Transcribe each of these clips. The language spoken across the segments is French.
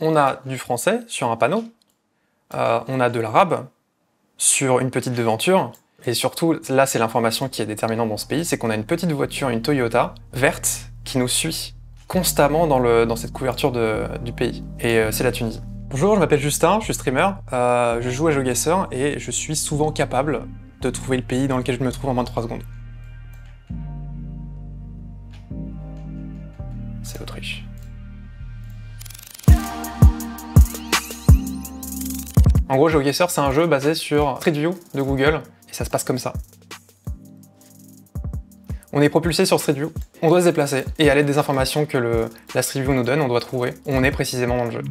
On a du français sur un panneau, on a de l'arabe sur une petite devanture, et surtout, là c'est l'information qui est déterminante dans ce pays, c'est qu'on a une petite voiture, une Toyota, verte, qui nous suit constamment dans cette couverture du pays. Et c'est la Tunisie. Bonjour, je m'appelle Justin, je suis streamer, je joue à GeoGuessr et je suis souvent capable de trouver le pays dans lequel je me trouve en moins de 3 secondes. C'est l'Autriche. En gros, GeoGuessr, c'est un jeu basé sur Street View de Google, et ça se passe comme ça. On est propulsé sur Street View, on doit se déplacer, et à l'aide des informations que la Street View nous donne, on doit trouver où on est précisément dans le jeu.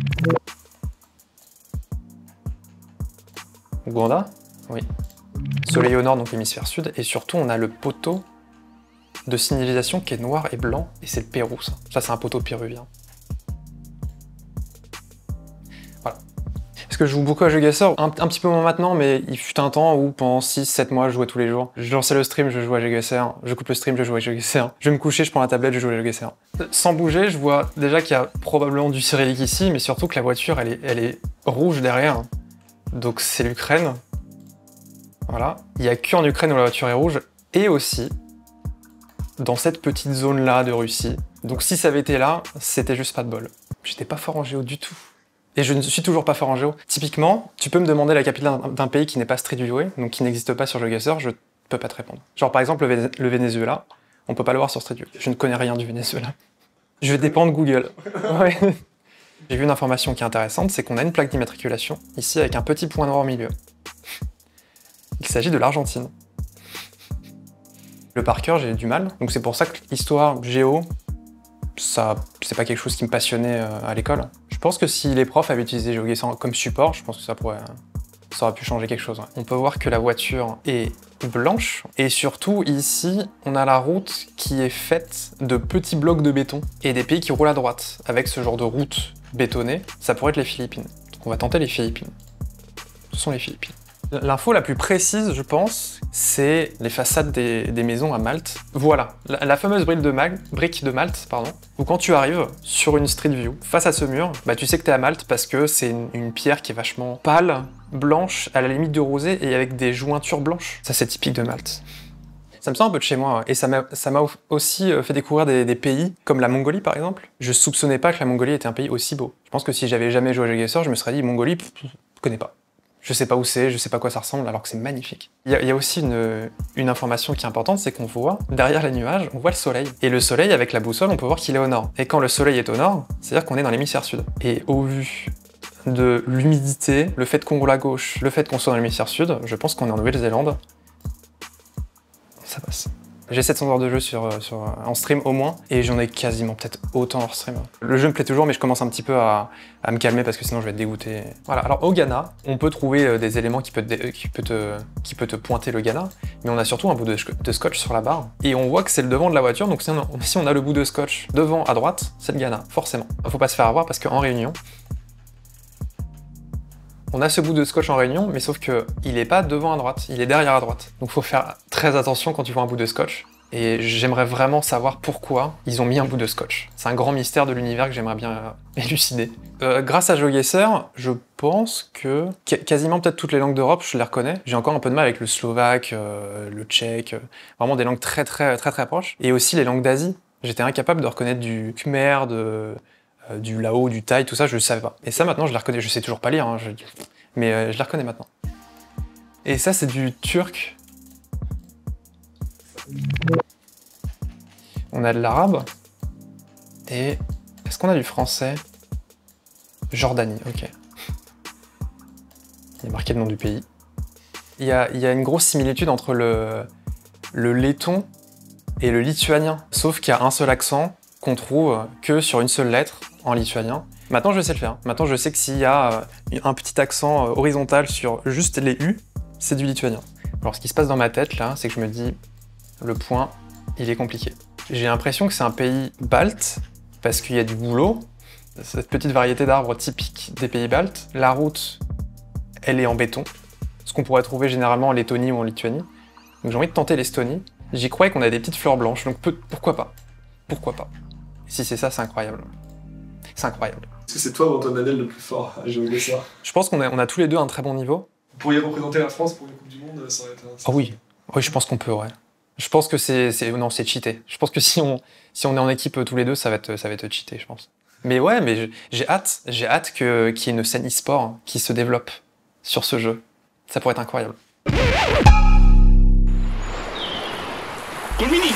Ouganda? Oui. Soleil au nord, donc l'hémisphère sud, et surtout on a le poteau de signalisation qui est noir et blanc, et c'est le Pérou, ça. Ça, c'est un poteau péruvien. Voilà. Est-ce que je joue beaucoup à GeoGuessr? Un petit peu moins maintenant, mais il fut un temps où pendant 6-7 mois, je jouais tous les jours. Je lançais le stream, je jouais à GeoGuessr. Je coupe le stream, je jouais à GeoGuessr. Je vais me coucher, je prends la tablette, je joue à GeoGuessr. Sans bouger, je vois déjà qu'il y a probablement du cyrillique ici, mais surtout que la voiture, elle est rouge derrière. Donc c'est l'Ukraine. Voilà. Il n'y a qu'en Ukraine où la voiture est rouge, et aussi dans cette petite zone-là de Russie. Donc si ça avait été là, c'était juste pas de bol. J'étais pas fort en géo du tout. Et je ne suis toujours pas fort en géo. Typiquement, tu peux me demander la capitale d'un pays qui n'est pas Street Viewé, donc qui n'existe pas sur GeoGuessr, je peux pas te répondre. Genre par exemple le Venezuela, on peut pas le voir sur Street View. Je ne connais rien du Venezuela. Je vais dépendre de Google. Ouais. J'ai vu une information qui est intéressante, c'est qu'on a une plaque d'immatriculation, ici avec un petit point noir au milieu. Il s'agit de l'Argentine. Le par cœur, j'ai du mal, donc c'est pour ça que l'histoire géo, ça, c'est pas quelque chose qui me passionnait à l'école. Je pense que si les profs avaient utilisé GeoGuessr comme support, je pense que ça aurait pu changer quelque chose. Ouais. On peut voir que la voiture est blanche, et surtout ici, on a la route qui est faite de petits blocs de béton, et des pays qui roulent à droite. Avec ce genre de route bétonnée, ça pourrait être les Philippines. Donc on va tenter les Philippines. Ce sont les Philippines. L'info la plus précise, je pense, c'est les façades des maisons à Malte. Voilà, la fameuse brique de Malte, pardon, où quand tu arrives sur une Street View, face à ce mur, bah tu sais que t'es à Malte parce que c'est une pierre qui est vachement pâle, blanche, à la limite de rosé, et avec des jointures blanches. Ça, c'est typique de Malte. Ça me sort un peu de chez moi, et ça m'a aussi fait découvrir des pays, comme la Mongolie par exemple. Je soupçonnais pas que la Mongolie était un pays aussi beau. Je pense que si j'avais jamais joué à GeoGuessr, je me serais dit, Mongolie, je connais pas. Je sais pas où c'est, je sais pas à quoi ça ressemble, alors que c'est magnifique. Il y a aussi une information qui est importante, c'est qu'on voit, derrière les nuages, on voit le soleil. Et le soleil, avec la boussole, on peut voir qu'il est au nord. Et quand le soleil est au nord, c'est-à-dire qu'on est dans l'hémisphère sud. Et au vu de l'humidité, le fait qu'on roule à gauche, le fait qu'on soit dans l'hémisphère sud, je pense qu'on est en Nouvelle-Zélande. Ça passe. J'ai 700 heures de jeu en stream au moins, et j'en ai quasiment peut-être autant hors stream. Le jeu me plaît toujours, mais je commence un petit peu à me calmer parce que sinon je vais être dégoûté. Voilà, alors au Ghana, on peut trouver des éléments qui peut te pointer le Ghana, mais on a surtout un bout de scotch sur la barre, et on voit que c'est le devant de la voiture, donc si on a le bout de scotch devant à droite, c'est le Ghana, forcément. Faut pas se faire avoir parce qu'en Réunion, on a ce bout de scotch en Réunion, mais sauf que il est pas devant à droite, il est derrière à droite. Donc faut faire très attention quand tu vois un bout de scotch. Et j'aimerais vraiment savoir pourquoi ils ont mis un bout de scotch. C'est un grand mystère de l'univers que j'aimerais bien élucider. Grâce à GeoGuessr, je pense que quasiment peut-être toutes les langues d'Europe, je les reconnais. J'ai encore un peu de mal avec le slovaque, le tchèque, vraiment des langues très proches. Et aussi les langues d'Asie. J'étais incapable de reconnaître du khmer, du lao, du thaï, tout ça, je le savais pas. Et ça, maintenant, je les reconnais. Je sais toujours pas lire, hein, mais je les reconnais maintenant. Et ça, c'est du turc. On a de l'arabe. Et est-ce qu'on a du français? Jordanie, ok. Il est marqué le nom du pays. Il y a une grosse similitude entre le letton et le lituanien. Sauf qu'il y a un seul accent qu'on trouve que sur une seule lettre en lituanien. Maintenant, je sais le faire. Maintenant, je sais que s'il y a un petit accent horizontal sur juste les U, c'est du lituanien. Alors, ce qui se passe dans ma tête, là, c'est que je me dis, le point, il est compliqué. J'ai l'impression que c'est un pays balte, parce qu'il y a du boulot, cette petite variété d'arbres typique des pays baltes. La route, elle est en béton, ce qu'on pourrait trouver généralement en Lettonie ou en Lituanie. Donc j'ai envie de tenter l'Estonie. J'y croyais qu'on a des petites fleurs blanches, donc pourquoi pas? Pourquoi pas? Si c'est ça, c'est incroyable. C'est incroyable. Est-ce que c'est toi ou Antoine Manel le plus fort à jouer au ça? Je pense qu'on a tous les deux un très bon niveau. Vous pourriez représenter la France pour une Coupe du Monde, ça aurait été Ah oui, oui, je pense qu'on peut, ouais. Je pense que non, c'est cheaté. Je pense que si on est en équipe tous les deux, ça va être cheaté, je pense. Mais ouais, mais j'ai hâte qu'il y ait une scène e-sport qui se développe sur ce jeu. Ça pourrait être incroyable. Colmini